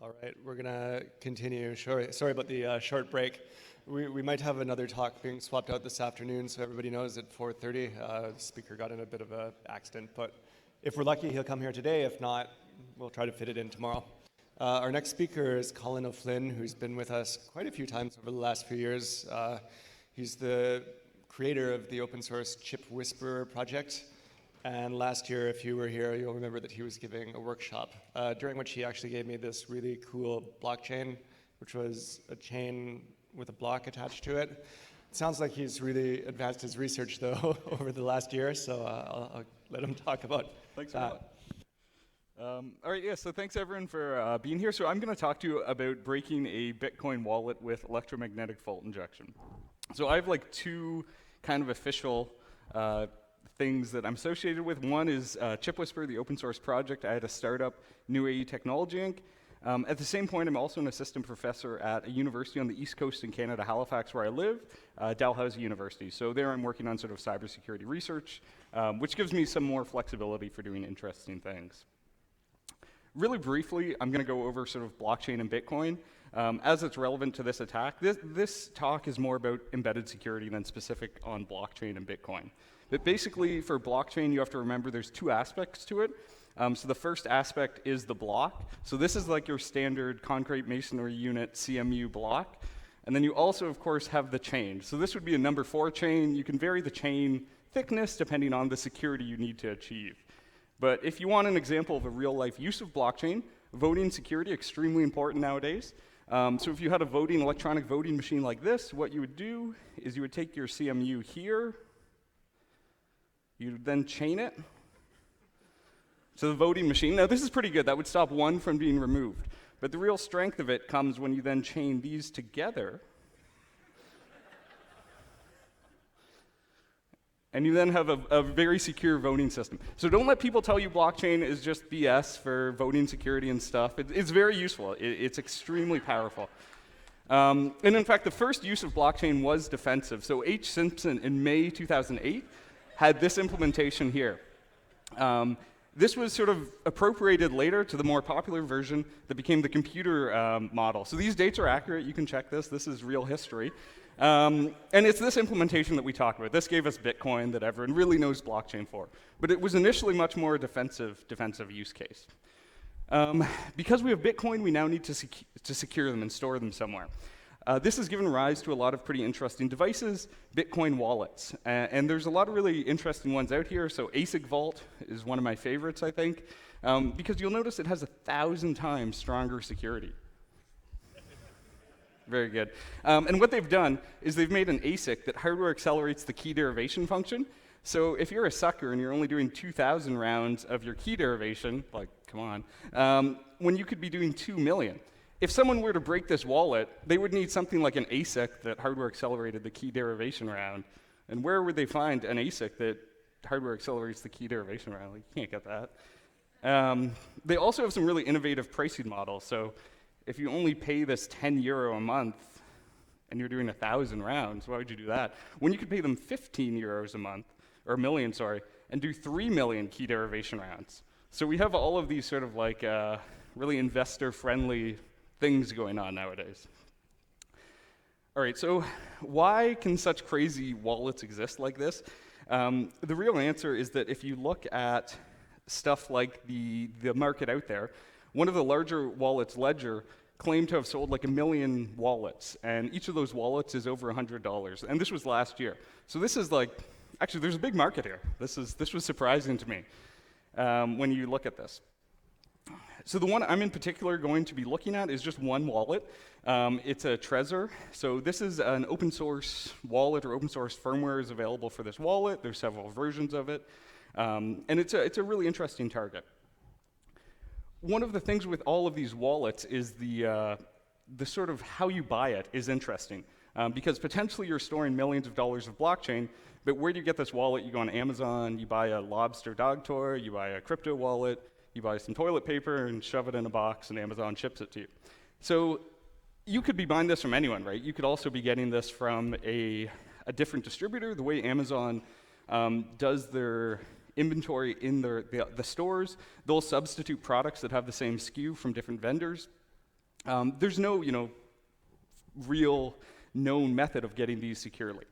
All right, we're gonna continue. Sorry about the short break. We might have another talk being swapped out this afternoon, so everybody knows at 4:30. The speaker got in a bit of an accident, but if we're lucky, he'll come here today. If not, we'll try to fit it in tomorrow. Our next speaker is Colin O'Flynn, who's been with us quite a few times over the last few years. He's the creator of the open source Chip Whisperer project. And last year, if you were here, you'll remember that he was giving a workshop during which he actually gave me this really cool blockchain, which was a chain with a block attached to it. It sounds like he's really advanced his research, though, over the last year, so I'll let him talk about Thanks that. All right, yeah, so thanks everyone for being here. So I'm going to talk to you about breaking a Bitcoin wallet with electromagnetic fault injection. So I have like two kind of official things that I'm associated with. One is Chip Whisperer, the open source project. I had a startup, New AE Technology Inc. At the same point, I'm also an assistant professor at a university on the east coast in Canada, Halifax, where I live, Dalhousie University. So there I'm working on sort of cybersecurity research, which gives me some more flexibility for doing interesting things. Really briefly, I'm going to go over sort of blockchain and Bitcoin as it's relevant to this attack. This talk is more about embedded security than specific on blockchain and Bitcoin. But basically, for blockchain, you have to remember there's two aspects to it. So the first aspect is the block. So this is like your standard concrete masonry unit CMU block. And then you also, of course, have the chain. So this would be a number 4 chain. You can vary the chain thickness depending on the security you need to achieve. But if you want an example of a real-life use of blockchain, voting security, extremely important nowadays. So if you had a electronic voting machine like this, what you would do is you would take your CMU here, you would then chain it to the voting machine. Now this is pretty good. That would stop one from being removed. But the real strength of it comes when you then chain these together. And you then have a very secure voting system. So don't let people tell you blockchain is just BS for voting security and stuff. It's very useful. It's extremely powerful. And in fact, the first use of blockchain was defensive. So H. Simpson in May 2008 had this implementation here. This was sort of appropriated later to the more popular version that became the computer model. So these dates are accurate. You can check this. This is real history. And it's this implementation that we talk about. This gave us Bitcoin that everyone really knows blockchain for. But it was initially much more a defensive use case. Because we have Bitcoin, we now need to secure them and store them somewhere. This has given rise to a lot of pretty interesting devices, Bitcoin wallets. And there's a lot of really interesting ones out here. So ASIC Vault is one of my favorites, I think, because you'll notice it has 1,000 times stronger security. Very good. And what they've done is they've made an ASIC that hardware accelerates the key derivation function. So if you're a sucker and you're only doing 2,000 rounds of your key derivation, like, come on, when you could be doing 2 million. If someone were to break this wallet, they would need something like an ASIC that hardware accelerated the key derivation round. And where would they find an ASIC that hardware accelerates the key derivation round? Like, you can't get that. They also have some really innovative pricing models. So if you only pay this €10 a month and you're doing 1,000 rounds, why would you do that? When you could pay them €15 a month, or a million, sorry, and do 3 million key derivation rounds. So we have all of these sort of like really investor-friendly things going on nowadays. All right, so why can such crazy wallets exist like this? The real answer is that if you look at stuff like the market out there, one of the larger wallets, Ledger, claimed to have sold like 1 million wallets, and each of those wallets is over $100, and this was last year. So this is like, actually there's a big market here. This was surprising to me when you look at this. So the one I'm in particular going to be looking at is just one wallet. It's a Trezor. So this is an open source wallet, or open source firmware is available for this wallet. There's several versions of it. And it's a really interesting target. One of the things with all of these wallets is the sort of how you buy it is interesting. Because potentially you're storing millions of dollars of blockchain, but where do you get this wallet? You go on Amazon, you buy a lobster dog toy, you buy a crypto wallet, you buy some toilet paper and shove it in a box and Amazon ships it to you. So you could be buying this from anyone, right? You could also be getting this from a different distributor. The way Amazon does their inventory in the stores, they'll substitute products that have the same SKU from different vendors. There's no, real known method of getting these securely,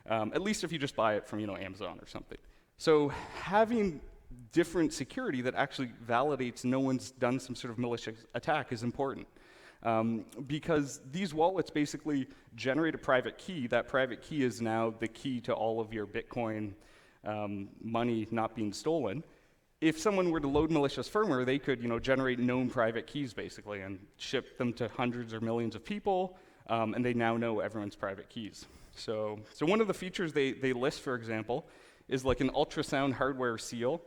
at least if you just buy it from, Amazon or something. So having different security that actually validates no one's done some sort of malicious attack is important. Because these wallets basically generate a private key. That private key is now the key to all of your Bitcoin money not being stolen. If someone were to load malicious firmware, they could, generate known private keys basically and ship them to hundreds or millions of people, and they now know everyone's private keys. So one of the features they list, for example, is like an ultrasound hardware seal,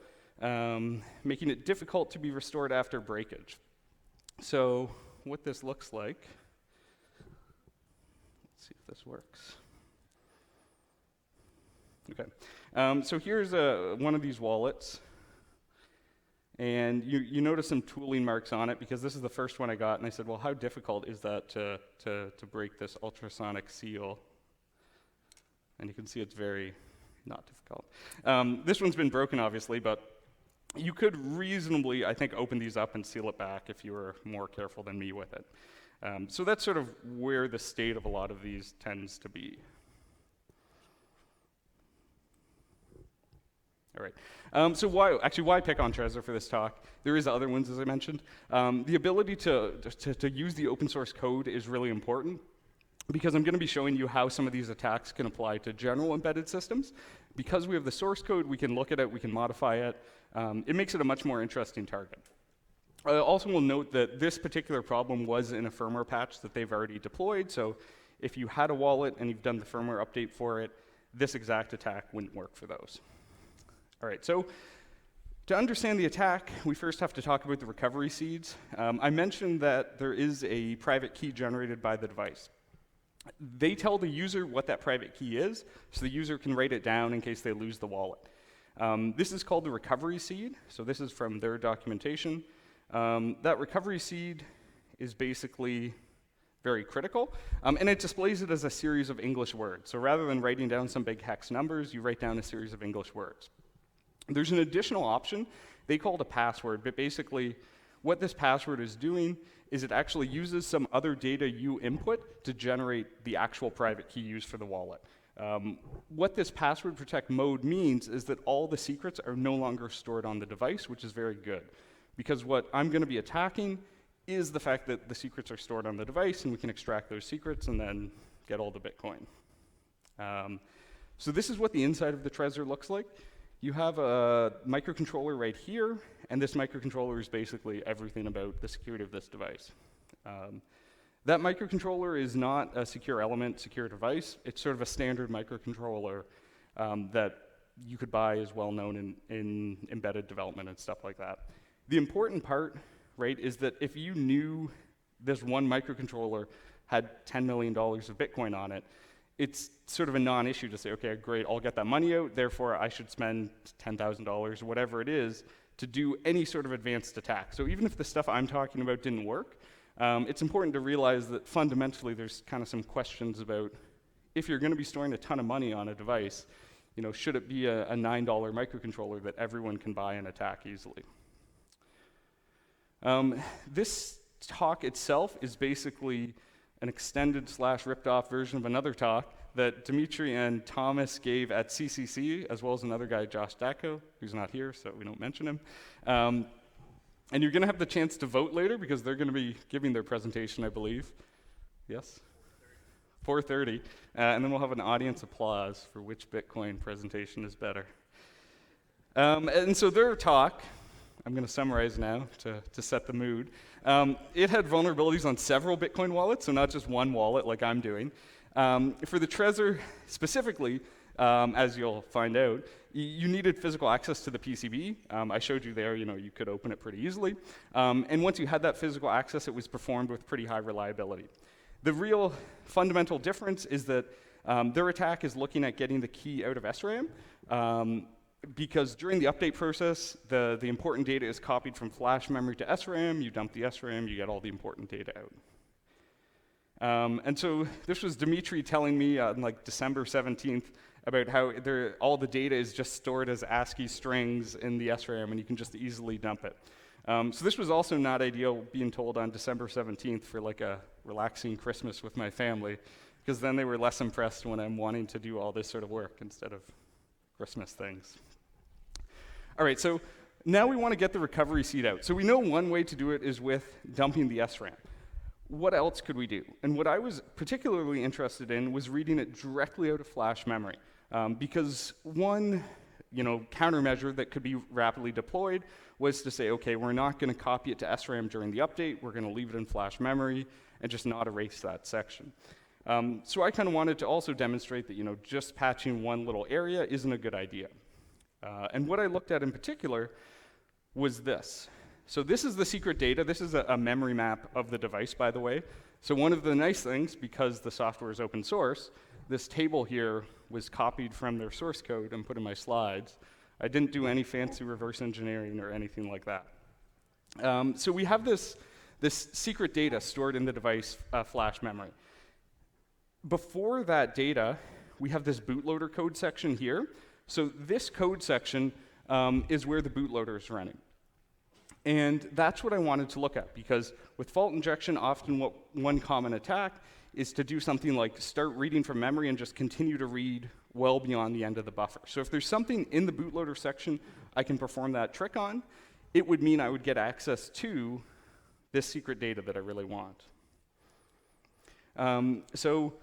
making it difficult to be restored after breakage. So what this looks like, let's see if this works. Okay, so here's one of these wallets. And you notice some tooling marks on it because this is the first one I got, and I said, well, how difficult is that to break this ultrasonic seal? And you can see it's very not difficult. This one's been broken, obviously, but you could reasonably, I think, open these up and seal it back if you were more careful than me with it. So that's sort of where the state of a lot of these tends to be. All right. So why pick on Trezor for this talk? There is other ones, as I mentioned. The ability to use the open source code is really important because I'm going to be showing you how some of these attacks can apply to general embedded systems. Because we have the source code, we can look at it, we can modify it. It makes it a much more interesting target. I also will note that this particular problem was in a firmware patch that they've already deployed. So if you had a wallet and you've done the firmware update for it, this exact attack wouldn't work for those. All right, so to understand the attack, we first have to talk about the recovery seeds. I mentioned that there is a private key generated by the device. They tell the user what that private key is, so the user can write it down in case they lose the wallet. This is called the recovery seed, so this is from their documentation. That recovery seed is basically very critical, and it displays it as a series of English words. So rather than writing down some big hex numbers, you write down a series of English words. There's an additional option. They call it a password, but basically what this password is doing is it actually uses some other data you input to generate the actual private key used for the wallet. What this password protect mode means is that all the secrets are no longer stored on the device, which is very good. Because what I'm going to be attacking is the fact that the secrets are stored on the device, and we can extract those secrets and then get all the Bitcoin. So this is what the inside of the Trezor looks like. You have a microcontroller right here, and this microcontroller is basically everything about the security of this device. That microcontroller is not a secure element, secure device. It's sort of a standard microcontroller that you could buy, is well known in embedded development and stuff like that. The important part, right, is that if you knew this one microcontroller had $10 million of Bitcoin on it, it's sort of a non-issue to say, okay, great, I'll get that money out, therefore I should spend $10,000 or whatever it is to do any sort of advanced attack. So even if the stuff I'm talking about didn't work, it's important to realize that fundamentally there's kind of some questions about if you're going to be storing a ton of money on a device, should it be a $9 microcontroller that everyone can buy and attack easily? This talk itself is basically an extended / ripped off version of another talk that Dimitri and Thomas gave at CCC, as well as another guy, Josh Dacko, who's not here, so we don't mention him. And you're going to have the chance to vote later because they're going to be giving their presentation, I believe. Yes? 4:30. And then we'll have an audience applause for which Bitcoin presentation is better. And so their talk, I'm going to summarize now to set the mood. It had vulnerabilities on several Bitcoin wallets, so not just one wallet like I'm doing. For the Trezor specifically, as you'll find out, you needed physical access to the PCB. I showed you there, you could open it pretty easily. And once you had that physical access, it was performed with pretty high reliability. The real fundamental difference is that their attack is looking at getting the key out of SRAM. Because during the update process, the important data is copied from flash memory to SRAM, you dump the SRAM, you get all the important data out. And so this was Dimitri telling me on December 17th about how all the data is just stored as ASCII strings in the SRAM and you can just easily dump it. So this was also not ideal, being told on December 17th for like a relaxing Christmas with my family, because then they were less impressed when I'm wanting to do all this sort of work instead of Christmas things. All right, so now we want to get the recovery seed out. So we know one way to do it is with dumping the SRAM. What else could we do? And what I was particularly interested in was reading it directly out of flash memory, because one countermeasure that could be rapidly deployed was to say, okay, we're not going to copy it to SRAM during the update, we're going to leave it in flash memory and just not erase that section. So I kind of wanted to also demonstrate that just patching one little area isn't a good idea. And what I looked at in particular was this. So this is the secret data. This is a memory map of the device, by the way. So one of the nice things, because the software is open source, this table here was copied from their source code and put in my slides. I didn't do any fancy reverse engineering or anything like that. So we have this secret data stored in the device flash memory. Before that data, we have this bootloader code section here. So this code section is where the bootloader is running. And that's what I wanted to look at, because with fault injection, often one common attack is to do something like start reading from memory and just continue to read well beyond the end of the buffer. So if there's something in the bootloader section I can perform that trick on, it would mean I would get access to this secret data that I really want. So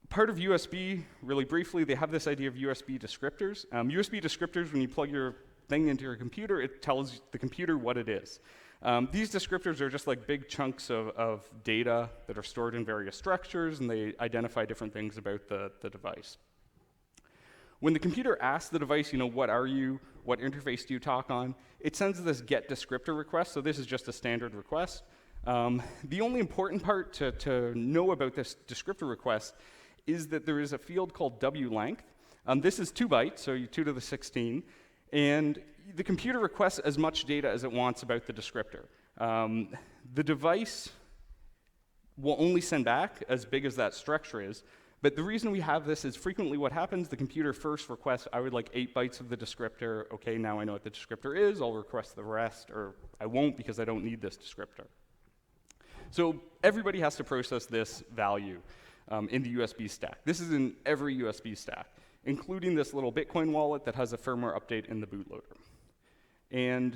part of USB, really briefly, they have this idea of USB descriptors. USB descriptors, when you plug your thing into your computer, it tells the computer what it is. These descriptors are just like big chunks of data that are stored in various structures, and they identify different things about the device. When the computer asks the device, what are you, what interface do you talk on, it sends this get descriptor request, so this is just a standard request. The only important part to know about this descriptor request is that there is a field called W-length. This is 2 bytes, so 2 to the 16, and the computer requests as much data as it wants about the descriptor. The device will only send back as big as that structure is, but the reason we have this is frequently what happens, the computer first requests, I would like 8 bytes of the descriptor. Okay, now I know what the descriptor is, I'll request the rest, or I won't because I don't need this descriptor. So everybody has to process this value in the USB stack. This is in every USB stack, including this little Bitcoin wallet that has a firmware update in the bootloader. And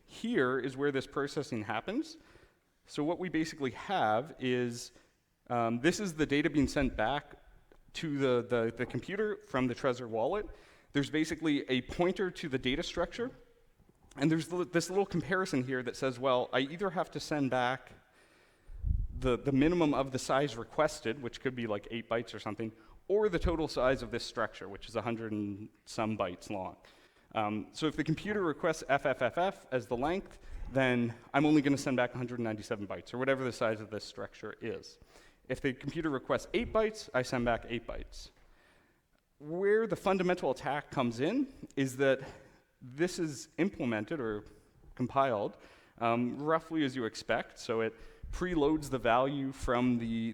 here is where this processing happens. So what we basically have is, this is the data being sent back to the computer from the Trezor wallet. There's basically a pointer to the data structure, and there's this little comparison here that says, well, I either have to send back the minimum of the size requested, which could be like 8 bytes or something, or the total size of this structure, which is 100 and some bytes long. So if the computer requests FFFF as the length, then I'm only going to send back 197 bytes, or whatever the size of this structure is. If the computer requests 8 bytes, I send back 8 bytes. Where the fundamental attack comes in is that this is implemented or compiled roughly as you expect. So it preloads the value from the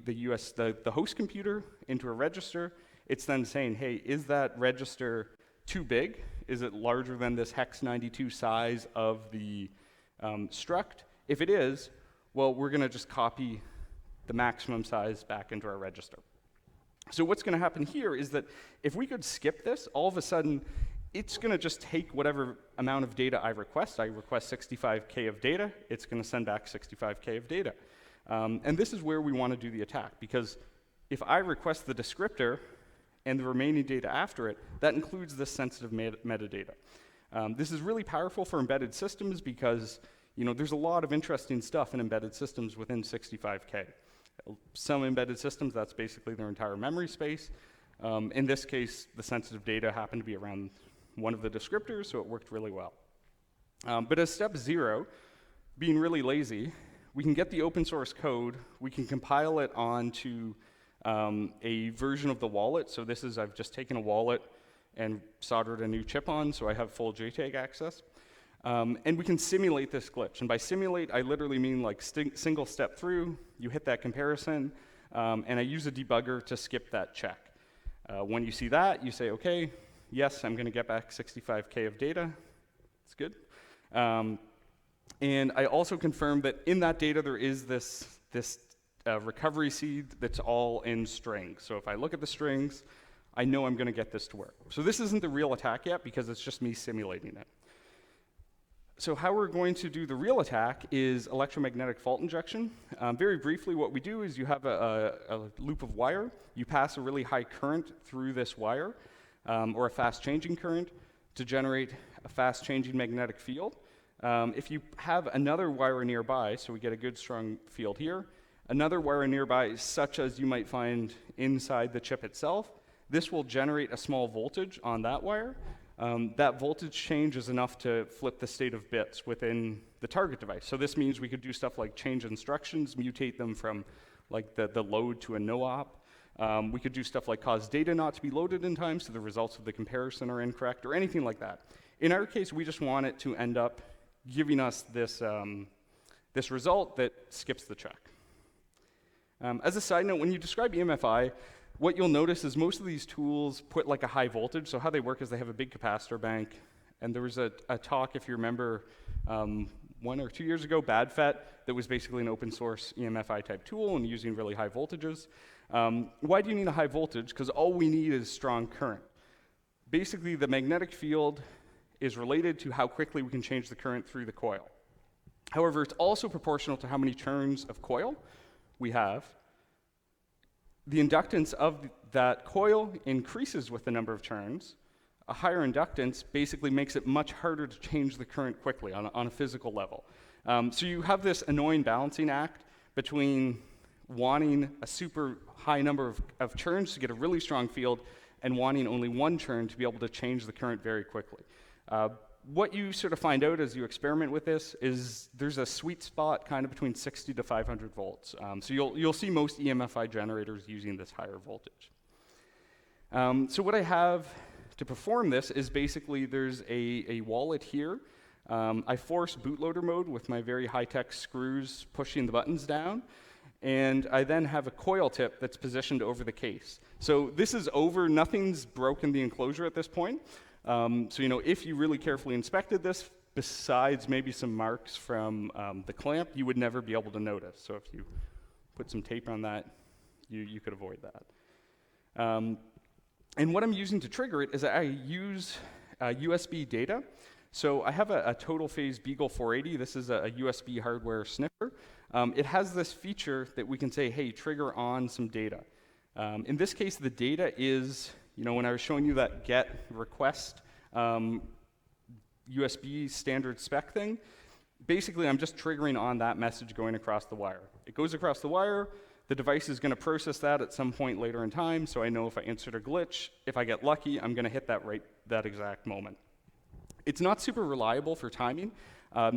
host computer into a register. It's then saying, hey, is that register too big? Is it larger than this hex 92 size of the struct? If it is, well, we're going to just copy the maximum size back into our register. So what's going to happen here is that if we could skip this, all of a sudden, it's going to just take whatever amount of data I request. I request 65K of data. It's going to send back 65K of data. And this is where we want to do the attack, because if I request the descriptor and the remaining data after it, that includes this sensitive metadata. This is really powerful for embedded systems because there's a lot of interesting stuff in embedded systems within 65K. Some embedded systems, that's basically their entire memory space. In this case, the sensitive data happened to be around one of the descriptors, so it worked really well. But as step 0, being really lazy, we can get the open source code, we can compile it onto a version of the wallet. So this is, I've just taken a wallet and soldered a new chip on, so I have full JTAG access. And we can simulate this glitch. And by simulate, I literally mean like single step through, you hit that comparison, and I use a debugger to skip that check. When you see that, you say, okay, yes, I'm going to get back 65K of data. It's good. And I also confirmed that in that data there is this recovery seed that's all in strings. So if I look at the strings, I know I'm going to get this to work. So this isn't the real attack yet because it's just me simulating it. So how we're going to do the real attack is electromagnetic fault injection. Very briefly, what we do is you have a loop of wire. You pass a really high current through this wire, or a fast-changing current, to generate a fast-changing magnetic field. If you have another wire nearby, so we get a good strong field here, another wire nearby, such as you might find inside the chip itself, this will generate a small voltage on that wire. That voltage change is enough to flip the state of bits within the target device. So this means we could do stuff like change instructions, mutate them from like the load to a no-op. We could do stuff like cause data not to be loaded in time so the results of the comparison are incorrect, or anything like that. In our case, we just want it to end up giving us this, this result that skips the check. As a side note, when you describe EMFI, what you'll notice is most of these tools put like a high voltage. So how they work is they have a big capacitor bank. And there was a talk, if you remember, 1 or 2 years ago, BadFet, that was basically an open source EMFI type tool and using really high voltages. Why do you need a high voltage? Because all we need is strong current. Basically, the magnetic field is related to how quickly we can change the current through the coil. However, it's also proportional to how many turns of coil we have. The inductance of that coil increases with the number of turns. A higher inductance basically makes it much harder to change the current quickly on a physical level. So you have this annoying balancing act between wanting a super high number of turns to get a really strong field and wanting only one turn to be able to change the current very quickly. What you sort of find out as you experiment with this is there's a sweet spot kind of between 60 to 500 volts. So you'll see most EMFI generators using this higher voltage. So what I have to perform this is basically there's a wallet here. I force bootloader mode with my very high-tech screws pushing the buttons down. And I then have a coil tip that's positioned over the case. So this is over, nothing's broken the enclosure at this point. So if you really carefully inspected this, besides maybe some marks from the clamp, you would never be able to notice. So if you put some tape on that, you could avoid that. And what I'm using to trigger it is I use USB data. So I have a total phase Beagle 480. This is a USB hardware sniffer. It has this feature that we can say, hey, trigger on some data. In this case, the data is, when I was showing you that get request USB standard spec thing, basically I'm just triggering on that message going across the wire. It goes across the wire. The device is going to process that at some point later in time, so I know if I insert a glitch, if I get lucky, I'm going to hit that exact moment. It's not super reliable for timing.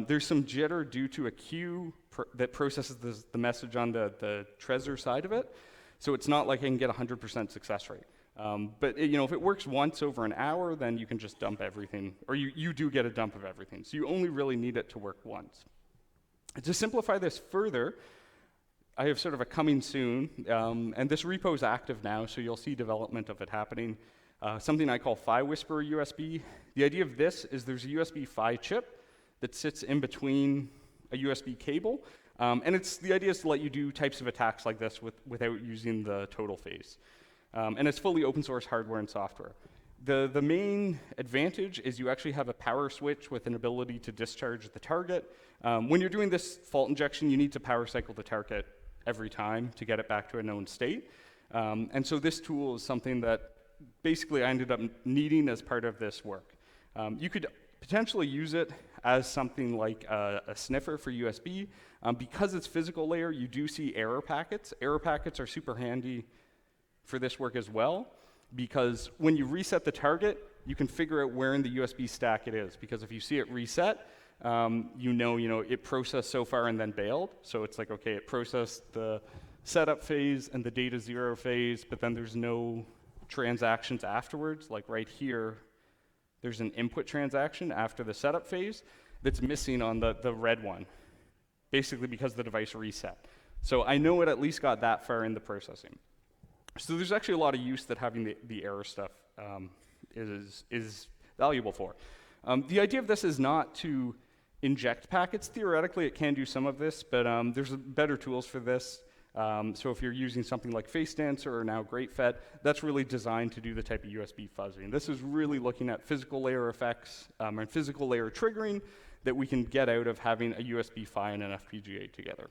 There's some jitter due to a queue that processes the message on the Trezor side of it, so it's not like I can get 100% success rate. But if it works once over an hour, then you can just dump everything, or you do get a dump of everything. So you only really need it to work once. To simplify this further, I have sort of a coming soon, and this repo is active now, so you'll see development of it happening. Something I call Phi Whisperer USB. The idea of this is there's a USB Phi chip that sits in between a USB cable, and the idea is to let you do types of attacks like this without using the total phase. And it's fully open source hardware and software. The main advantage is you actually have a power switch with an ability to discharge the target. When you're doing this fault injection, you need to power cycle the target every time to get it back to a known state. And so this tool is something that basically I ended up needing as part of this work. You could potentially use it as something like a sniffer for USB. Because it's physical layer, you do see error packets. Error packets are super handy for this work as well, because when you reset the target, you can figure out where in the USB stack it is, because if you see it reset, it processed so far and then bailed. So it's like, okay, it processed the setup phase and the data zero phase, but then there's no transactions afterwards. Like right here, there's an input transaction after the setup phase that's missing on the red one, basically because the device reset. So I know it at least got that far in the processing. So there's actually a lot of use that having the error stuff is valuable for. The idea of this is not to inject packets. Theoretically, it can do some of this, but there's better tools for this. So if you're using something like FaceDancer or now GreatFET, that's really designed to do the type of USB fuzzing. And this is really looking at physical layer effects and physical layer triggering that we can get out of having a USB PHY and an FPGA together.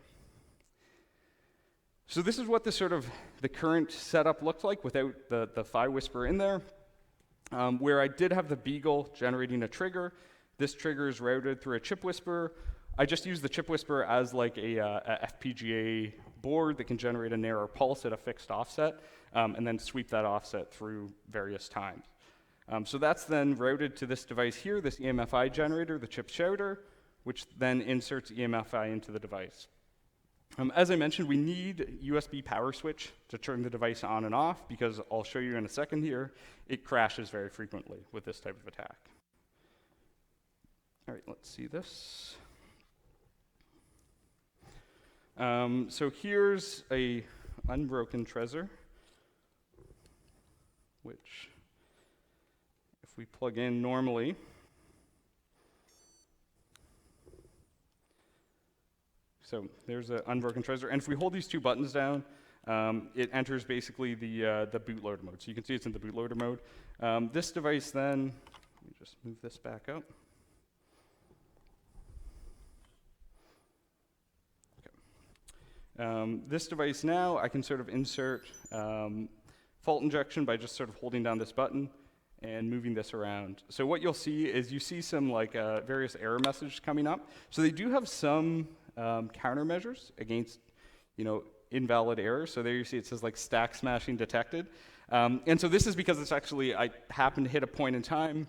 So this is what the current setup looks like without the PHY whisper in there, where I did have the Beagle generating a trigger. This trigger is routed through a chip whisperer. I just use the chip whisperer as like a FPGA board that can generate a narrow pulse at a fixed offset, and then sweep that offset through various times. So that's then routed to this device here, this EMFI generator, the chip shouter, which then inserts EMFI into the device. As I mentioned, we need USB power switch to turn the device on and off, because I'll show you in a second here, it crashes very frequently with this type of attack. All right, let's see this. So here's a unbroken Trezor, which if we plug in normally, so there's an unbroken Trezor, and if we hold these two buttons down, it enters basically the bootloader mode. So you can see it's in the bootloader mode. This device then, let me just move this back up. This device now, I can sort of insert fault injection by just sort of holding down this button and moving this around. So what you'll see is you see some like various error messages coming up. So they do have some countermeasures against, invalid errors. So there you see it says like stack smashing detected. And so this is because it's actually, I happened to hit a point in time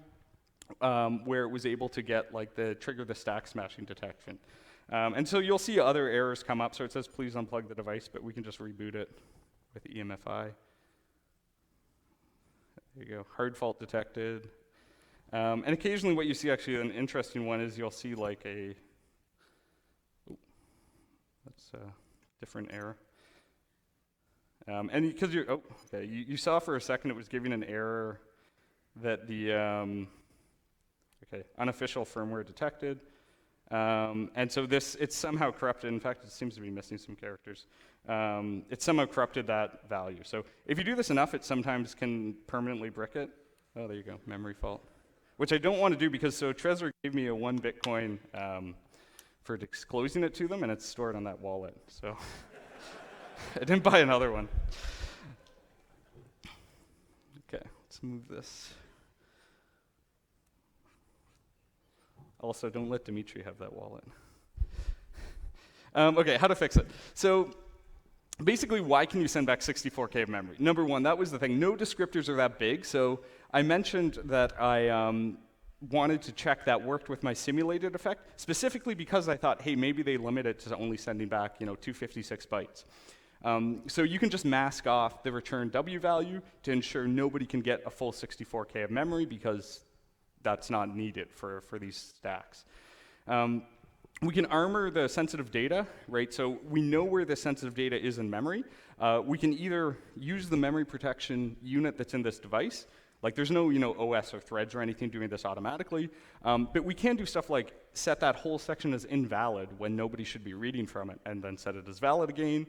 where it was able to get like trigger the stack smashing detection. And so you'll see other errors come up. So it says, please unplug the device, but we can just reboot it with EMFI. There you go, hard fault detected. And occasionally what you see, actually an interesting one, is you'll see like that's a different error. And because you saw for a second it was giving an error that the, unofficial firmware detected. And so it's somehow corrupted. In fact, it seems to be missing some characters. It somehow corrupted that value. So if you do this enough, it sometimes can permanently brick it. Oh, there you go, memory fault. Which I don't want to do, because Trezor gave me a 1 Bitcoin for disclosing it to them, and it's stored on that wallet. So I didn't buy another one. Okay, let's move this. Also, don't let Dimitri have that wallet. Okay, how to fix it. So basically, why can you send back 64K of memory? Number one, that was the thing. No descriptors are that big. So I mentioned that I wanted to check that worked with my simulated effect, specifically because I thought, hey, maybe they limit it to only sending back 256 bytes. So you can just mask off the return W value to ensure nobody can get a full 64K of memory, because that's not needed for these stacks. We can armor the sensitive data, right? So we know where the sensitive data is in memory. We can either use the memory protection unit that's in this device. Like there's no OS or threads or anything doing this automatically. But we can do stuff like set that whole section as invalid when nobody should be reading from it, and then set it as valid again,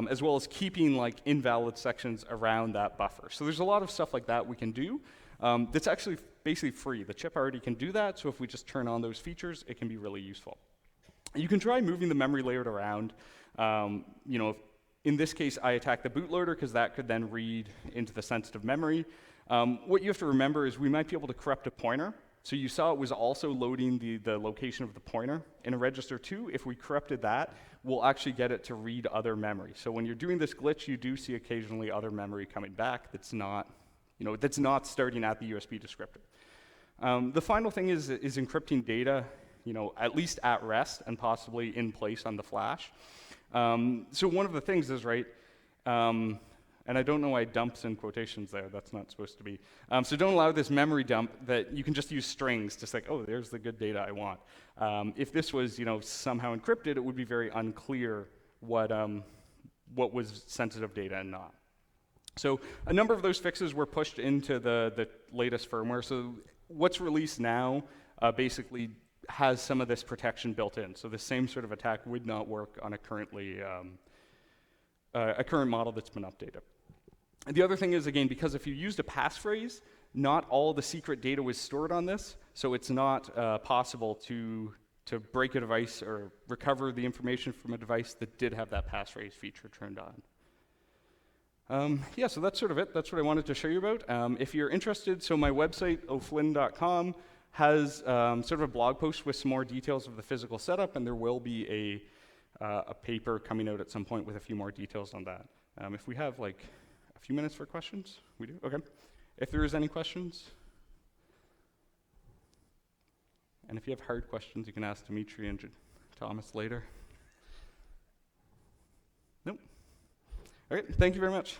as well as keeping like invalid sections around that buffer. So there's a lot of stuff like that we can do. That's actually basically free. The chip already can do that, so if we just turn on those features, it can be really useful. You can try moving the memory layout around. In this case, I attack the bootloader, because that could then read into the sensitive memory. What you have to remember is we might be able to corrupt a pointer. So you saw it was also loading the location of the pointer in a register 2. If we corrupted that, we'll actually get it to read other memory. So when you're doing this glitch, you do see occasionally other memory coming back that's not starting at the USB descriptor. The final thing is encrypting data, at least at rest and possibly in place on the flash. So one of the things is, right, and I don't know why dumps in quotations there, that's not supposed to be. So don't allow this memory dump that you can just use strings, just like, oh, there's the good data I want. If this was, somehow encrypted, it would be very unclear what was sensitive data and not. So a number of those fixes were pushed into the latest firmware. So what's released now basically has some of this protection built in. So the same sort of attack would not work on a current model that's been updated. And the other thing is, again, because if you used a passphrase, not all the secret data was stored on this, so it's not possible to break a device or recover the information from a device that did have that passphrase feature turned on. Yeah, so that's sort of it. That's what I wanted to show you about. If you're interested, so my website, oflynn.com, has sort of a blog post with some more details of the physical setup, and there will be a paper coming out at some point with a few more details on that. If we have like a few minutes for questions, we do? Okay. If there is any questions, and if you have hard questions, you can ask Dimitri and Thomas later. Nope. All right, thank you very much.